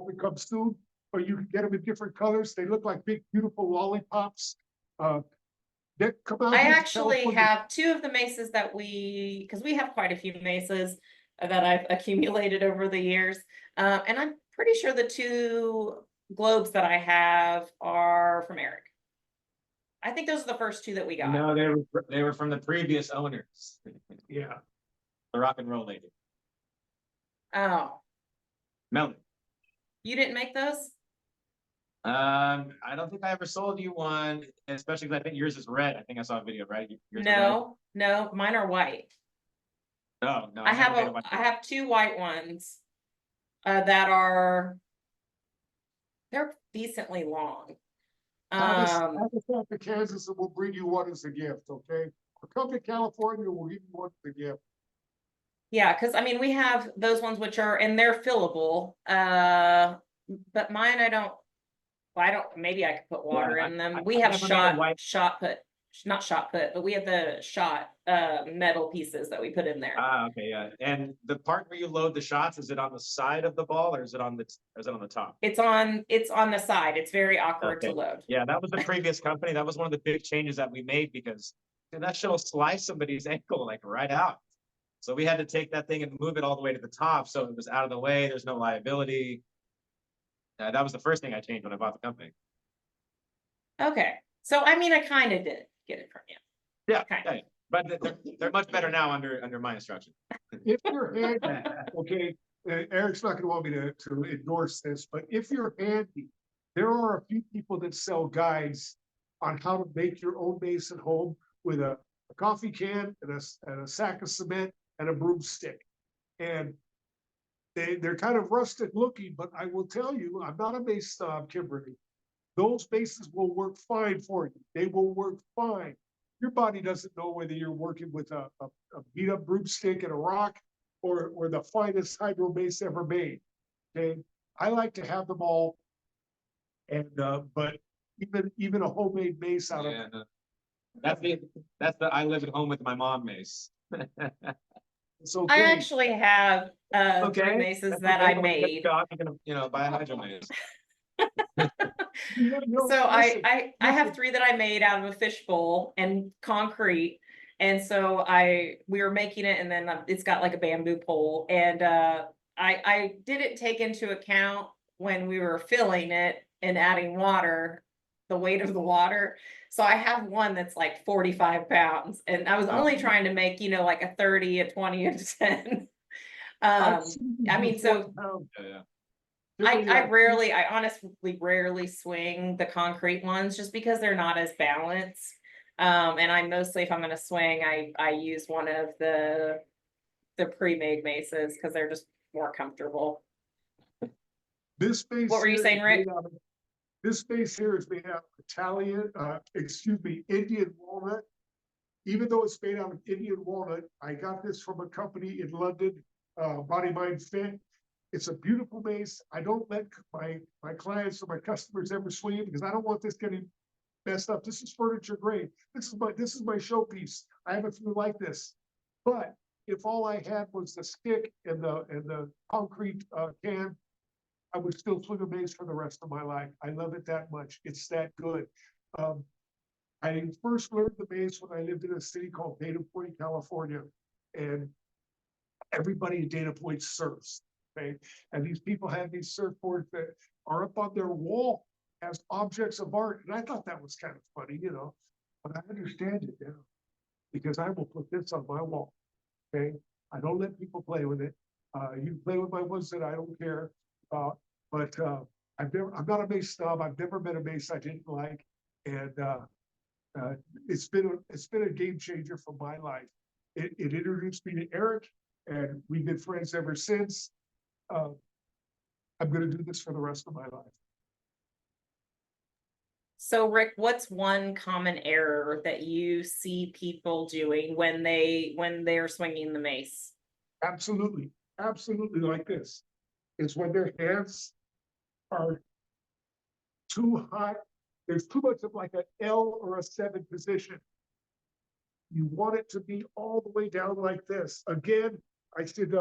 it comes soon. But you can get them in different colors. They look like big, beautiful lollipops. Come out I here to actually California. have two of the maces that because we have quite a few maces that I've accumulated over the years. And I'm pretty sure the two globes that I have are from Eric. I think those are the first two that we got. No, they were from the previous owners. Yeah. The rock and roll lady. Oh, Melody. you didn't make those? I don't think I ever sold you one, especially because I think yours is red. I think I saw a video, right? Yours are red. No, mine are white. No, I never made a white I one. have two white ones that they're decently long. Have us out to Kansas and we'll bring you one as a gift, okay? Or come to California, we'll give you one as a gift. Yeah, because I mean we have those ones which are and they're fillable. But mine I don't maybe I could put water in them. We have never made a white- shot put, not shot put, but we have the shot metal pieces that we put in there. Okay, yeah. And the part where you load the shots, is it on the side of the ball or is it on the top? It's on the side. It's very awkward to Okay. load. Yeah, that was the previous company. That was one of the big changes that we made because dude, that shit'll slice somebody's ankle like right out. So we had to take that thing and move it all the way to the top so it was out of the way. There's no liability. That was the first thing I changed when I bought the company. Okay. So I mean I kind of did get it from you. Yeah, Okay. yeah, but they're much better now under my instruction. If you're handy, okay, Eric's not gonna want me to endorse this, but if you're handy, there are a few people that sell guides on how to make your own mace at home with a coffee can and a sack of cement and a broomstick. And they're kind of rustic looking, but I will tell you, I'm not a mace snob, Kimberly. Those maces will work fine for you. They will work fine. Your body doesn't know whether you're working with a beat up broomstick and a rock or the finest hydro mace ever made. Okay. I like to have them all. And but even a homemade mace out of No. That's the I live at home with my mom mace. so I actually have three maces That's that okay. I When you get made. the dog, you can, buy a hydro mace. So I have three that I made out of a fishbowl and concrete. And so we were making it and then it's got like a bamboo pole. And I didn't take into account when we were filling it and adding water, the weight of the water. So I have one that's like 45 pounds and I was only trying to make, like a 30, a 20, and a 10. I mean, so Yeah. I honestly rarely swing the concrete ones just because they're not as balanced. And I mostly, if I'm going to swing, I use one of the pre-made maces because they're just more comfortable. This space. What were you saying, Rick? This space here is made out of Indian walnut. Even though it's made out of Indian walnut, I got this from a company in London, Body Mind Fit. It's a beautiful mace. I don't let my clients or my customers ever swing it because I don't want this getting messed up. This is furniture grade. This is my showpiece. I have a few like this. But if all I had was the stick and the concrete can, I would still swing a mace for the rest of my life. I love it that much. It's that good. I first learned the mace when I lived in a city called Dana Point, California, and everybody in Dana Point surfs. Okay, and these people have these surfboards that are up on their wall as objects of art, and I thought that was kind of funny, but I understand it now because I will put this on my wall. Okay, I don't let people play with it. You can play with my ones that I don't care about, but I'm not a mace snob. I've never met a mace I didn't like, and it's been a game changer for my life. It introduced me to Eric, and we've been friends ever since. I'm going to do this for the rest of my life. So Rick, what's one common error that you see people doing when they're swinging the mace? Absolutely like this. It's when their hands are too high. There's too much of like an L or a 7 position. You want it to be all the way down like this. Again, I should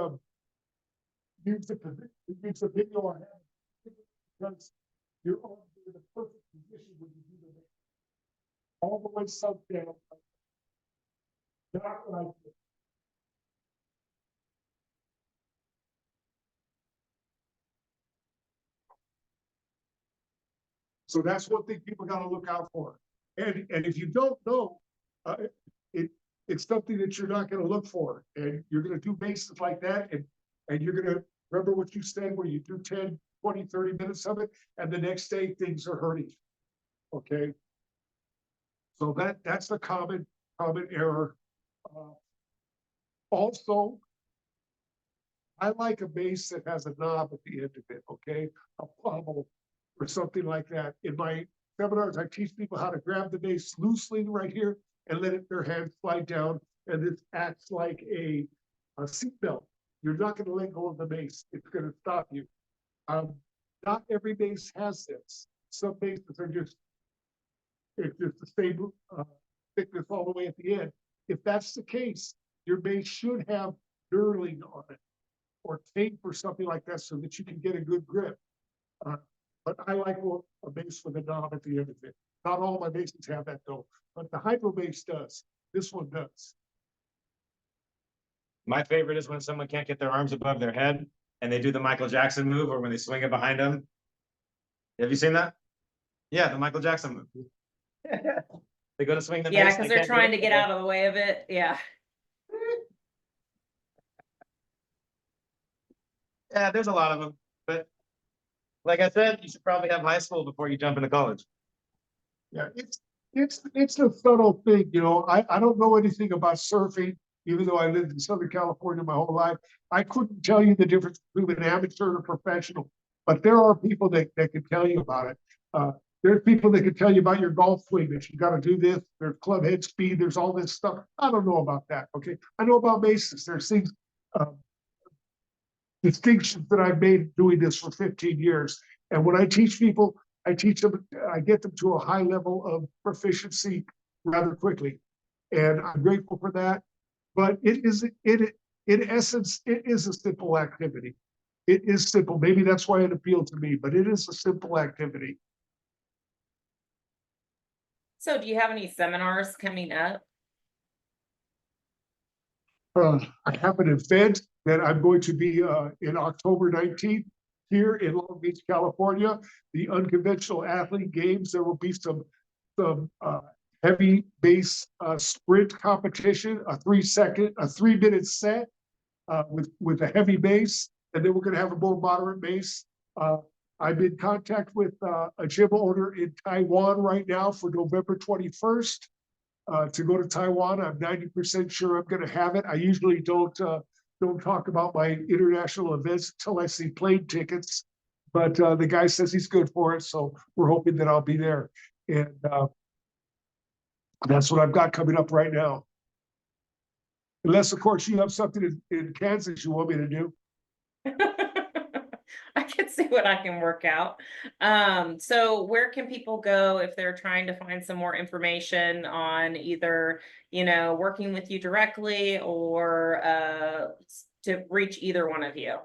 use the video I have because you're all in the perfect position when you do the mace. all the way sunk down. Not like this. So that's one thing people gotta look out for. And if you don't know, it, it's something that you're not gonna look for. And you're gonna do bases like that and you're gonna remember what you said, where you do 10, 20, 30 minutes of it, and the next day things are hurting. Okay. So that's the common error. Also, I like a base that has a knob at the end of it, okay? A pommel or something like that. In my seminars, I teach people how to grab the base loosely right here and let their hands slide down. And this acts like a seatbelt. You're not going to let go of the base. It's going to stop you. Not every base has this. Some bases are it's just the same thickness all the way at the end. If that's the case, your base should have knurling on it or tape or something like that so that you can get a good grip. But I like a base with a knob at the end of it. Not all my bases have that though, but the hydro base does. This one does. My favorite is when someone can't get their arms above their head and they do the Michael Jackson move, or when they swing it behind them. Have you seen that? Yeah, the Michael Jackson move. They go to swing the Yeah, base, because they they're can't trying to it. get out of the way of it. Yeah. Yeah, there's a lot of them, but like I said, you should probably have high school before you jump into college. Yeah, it's a subtle thing, you know. I don't know anything about surfing, even though I lived in Southern California my whole life. I couldn't tell you the difference between an amateur and a professional, but there are people that can tell you about it. There's people that can tell you about your golf swing, that you got to do this. There's club head speed. There's all this stuff. I don't know about that. Okay, I know about bases. There's things, distinctions that I've made doing this for 15 years. And when I teach people, I teach them, I get them to a high level of proficiency rather quickly. And I'm grateful for that. But in essence, it is a simple activity. It is simple. Maybe that's why it appealed to me, but it is a simple activity. So do you have any seminars coming up? I have an event that I'm going to be in October 19th here in Long Beach, California, the Unconventional Athlete Games. There will be some heavy base sprint competition, a 3-minute set with a heavy base, and then we're going to have a more moderate base. I'm in contact with a gym owner in Taiwan right now for November 21st. To go to Taiwan. I'm 90% sure I'm going to have it. I usually don't talk about my international events until I see plane tickets, but the guy says he's good for it, so we're hoping that I'll be there. And that's what I've got coming up right now. Unless, of course, you have something in Kansas you want me to do. I can see what I can work out. So where can people go if they're trying to find some more information on either, working with you directly or to reach either one of you?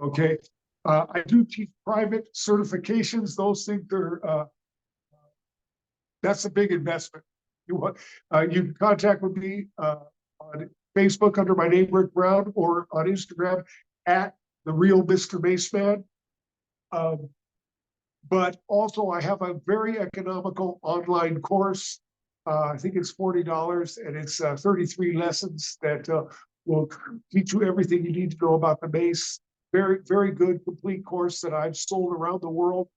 Okay. I do teach private certifications. Those things are, that's a big investment. You can contact with me on Facebook under my name, Rik Brown, or on Instagram at The Real Mr. Maceman. But also I have a very economical online course. I think it's $40 and it's 33 lessons that will teach you everything you need to know about the Mace. Very, very good, complete course that I've sold around the world.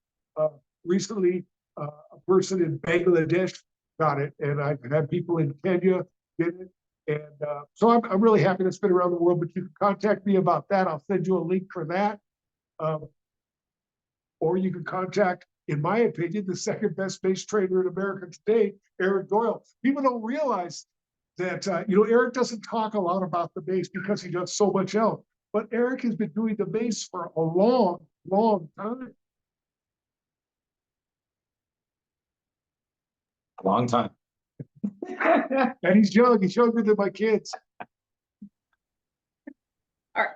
Recently, a person in Bangladesh got it, and I've had people in Kenya get it. And so I'm really happy that's been around the world, but you can contact me about that. I'll send you a link for that. Or you can contact, in my opinion, the second best base trainer in America today, Eric Doyle. People don't realize that, Eric doesn't talk a lot about the base because he does so much else. But Eric has been doing the base for a long, long time. A long time. And he's young. He's younger than my kids.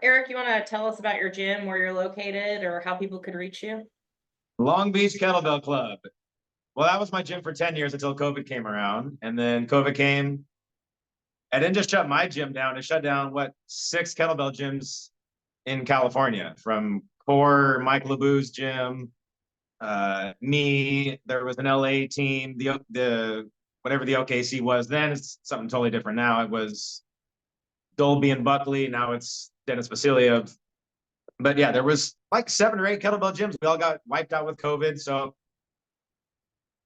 Eric, you want to tell us about your gym, where you're located, or how people could reach you? Long Beach Kettlebell Club. Well, that was my gym for 10 years until COVID came around. And then COVID came and didn't just shut my gym down. It shut down, 6 kettlebell gyms in California, from Core, Mike LeBou's gym, me. There was an LA team, the whatever the OKC was then. It's something totally different now. It was Dolby and Buckley. Now it's Dennis Vasiliev. But yeah, there was like 7 or 8 kettlebell gyms. We all got wiped out with COVID. So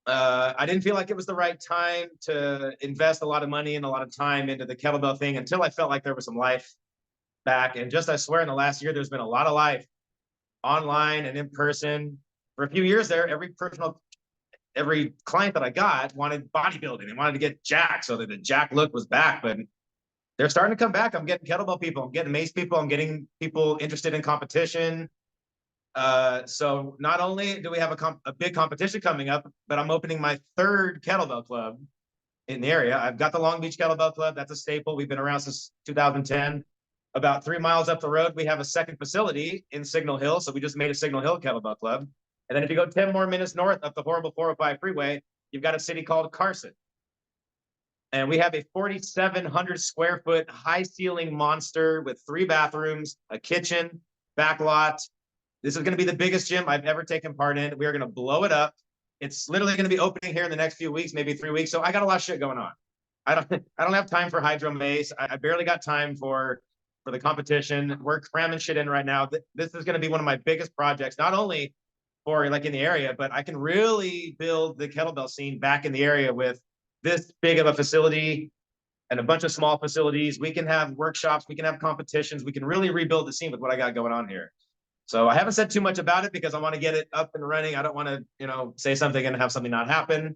I didn't feel like it was the right time to invest a lot of money and a lot of time into the kettlebell thing until I felt like there was some life back. And just, I swear, in the last year, there's been a lot of life online and in person. For a few years there, every client that I got wanted bodybuilding. They wanted to get jacked, so that the jack look was back. But they're starting to come back. I'm getting kettlebell people. I'm getting Mace people. I'm getting people interested in competition. So not only do we have a big competition coming up, but I'm opening my 3rd kettlebell club in the area. I've got the Long Beach Kettlebell Club. That's a staple. We've been around since 2010. About 3 miles up the road, we have a second facility in Signal Hill. So we just made a Signal Hill Kettlebell Club. And then if you go 10 more minutes north up the horrible 405 freeway, you've got a city called Carson. And we have a 4,700 square foot high ceiling monster with 3 bathrooms, a kitchen, back lot. This is going to be the biggest gym I've ever taken part in. We are going to blow it up. It's literally going to be opening here in the next few weeks, maybe 3 weeks. So I got a lot of shit going on. I don't have time for Hydro Mace. I barely got time for the competition. We're cramming shit in right now. This is going to be one of my biggest projects, not only for like in the area, but I can really build the kettlebell scene back in the area with this big of a facility and a bunch of small facilities. We can have workshops, we can have competitions, we can really rebuild the scene with what I got going on here. So I haven't said too much about it because I want to get it up and running. I don't want to, say something and have something not happen.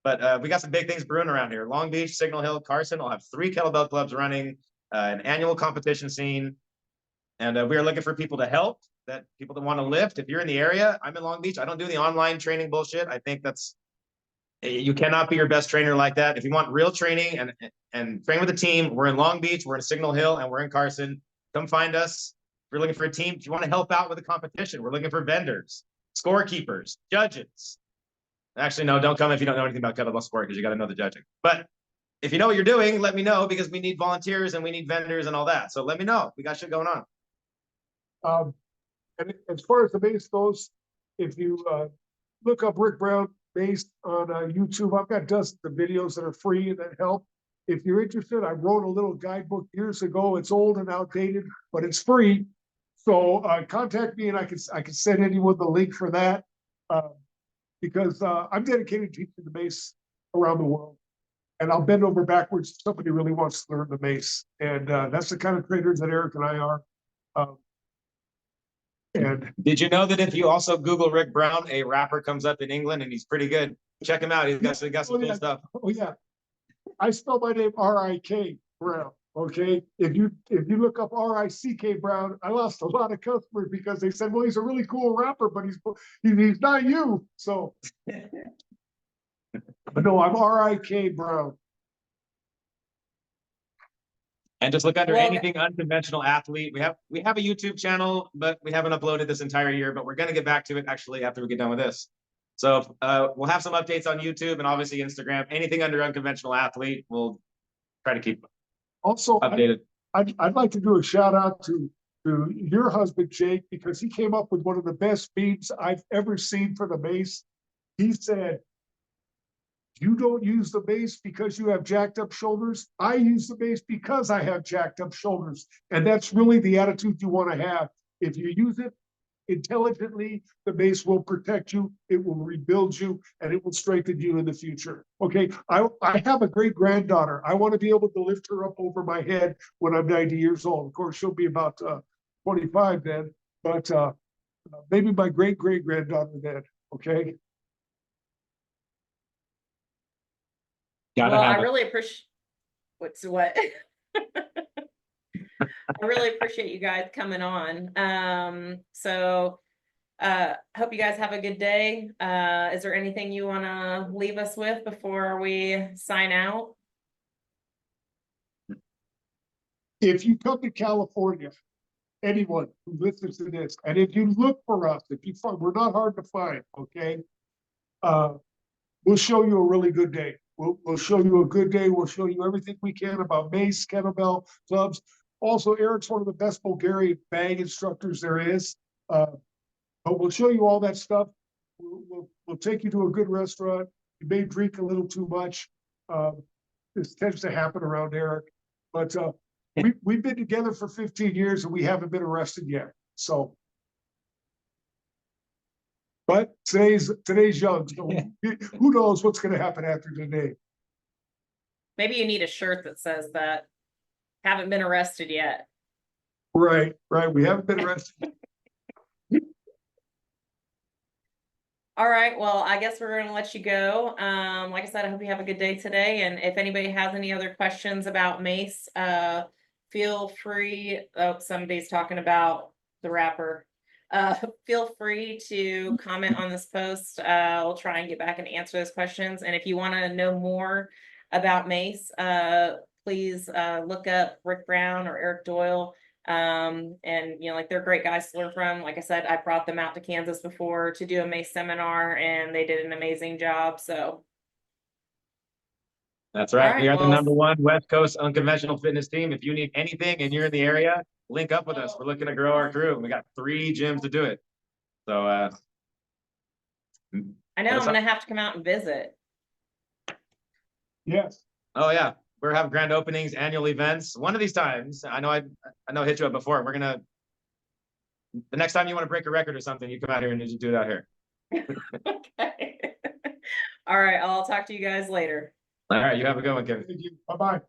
But we got some big things brewing around here. Long Beach, Signal Hill, Carson. I'll have 3 kettlebell clubs running, an annual competition scene. And we are looking for people to help, people that want to lift. If you're in the area, I'm in Long Beach. I don't do the online training bullshit. I think you cannot be your best trainer like that. If you want real training and train with a team, we're in Long Beach, we're in Signal Hill, and we're in Carson. Come find us. If you're looking for a team, if you want to help out with a competition, we're looking for vendors, scorekeepers, judges. Actually, no, don't come if you don't know anything about kettlebell sport, because you got to know the judging. But if you know what you're doing, let me know, because we need volunteers and we need vendors and all that. So let me know. We got shit going on. And as far as the Mace goes, if you look up Rik Brown Mace on YouTube, I've got dozens of videos that are free and that help. If you're interested, I wrote a little guidebook years ago. It's old and outdated, but it's free. So contact me and I can send anyone the link for that, because I'm dedicated to teaching the Mace around the world. And I'll bend over backwards if somebody really wants to learn the Mace. And that's the kind of trainers that Eric and I are. And did you know that if you also Google Rik Brown, a rapper comes up in England, and he's pretty good? Check him out. He's got some cool stuff. Oh yeah, I spell my name R-I-K Brown. Okay, if you look up R-I-C-K Brown, I lost a lot of customers because they said, well, he's a really cool rapper, but he's not you. So, but no, I'm R-I-K Brown. And just look under anything unconventional athlete. We have a YouTube channel, but we haven't uploaded this entire year, but we're going to get back to it actually after we get done with this. So we'll have some updates on YouTube and obviously Instagram. Anything under unconventional athlete, we'll try to keep also updated. I'd like to do a shout out to your husband, Jake, because he came up with one of the best memes I've ever seen for the Mace. He said, you don't use the Mace because you have jacked up shoulders. I use the Mace because I have jacked up shoulders. And that's really the attitude you want to have. If you use it intelligently, the Mace will protect you, it will rebuild you, and it will strengthen you in the future. Okay, I have a great granddaughter. I want to be able to lift her up over my head when I'm 90 years old. Of course, she'll be about 25 then, but maybe my great-great-granddaughter then, okay? Well, I really appreciate what I really appreciate you guys coming on. So hope you guys have a good day. Is there anything you want to leave us with before we sign out? If you come to California, anyone who listens to this, and if you look for us, we're not hard to find, okay? we'll show you a really good day. We'll show you a good day. We'll show you everything we can about Mace, kettlebell clubs. Also, Eric's one of the best Bulgarian bag instructors there is. But we'll show you all that stuff. We'll take you to a good restaurant. You may drink a little too much. This tends to happen around Eric, but we've been together for 15 years and we haven't been arrested yet. So, but today's young. So who knows what's going to happen after today? Maybe you need a shirt that says that. Haven't been arrested yet. Right. We haven't been arrested. All right, well, I guess we're gonna let you go. Like I said, I hope you have a good day today. And if anybody has any other questions about Mace, feel free. Oh, somebody's talking about the rapper. Feel free to comment on this post. We'll try and get back and answer those questions. And if you want to know more about Mace, please look up Rik Brown or Eric Doyle. And like they're great guys to learn from. Like I said, I brought them out to Kansas before to do a Mace seminar and they did an amazing job. So That's right. right, We are the well, #1 West Coast unconventional fitness team. If you need anything and you're in the area, link up with us. We're looking to grow our crew and we got 3 gyms to do it. So I know I'm gonna have to come out and visit. Yes. oh yeah. We're having grand openings, annual events. One of these times, I know I hit you up before. The next time you want to break a record or something, you come out here and you do it out here. Okay. All right, I'll talk to you guys later. All right, you have a good one, Kevin. Thank you. Bye-bye.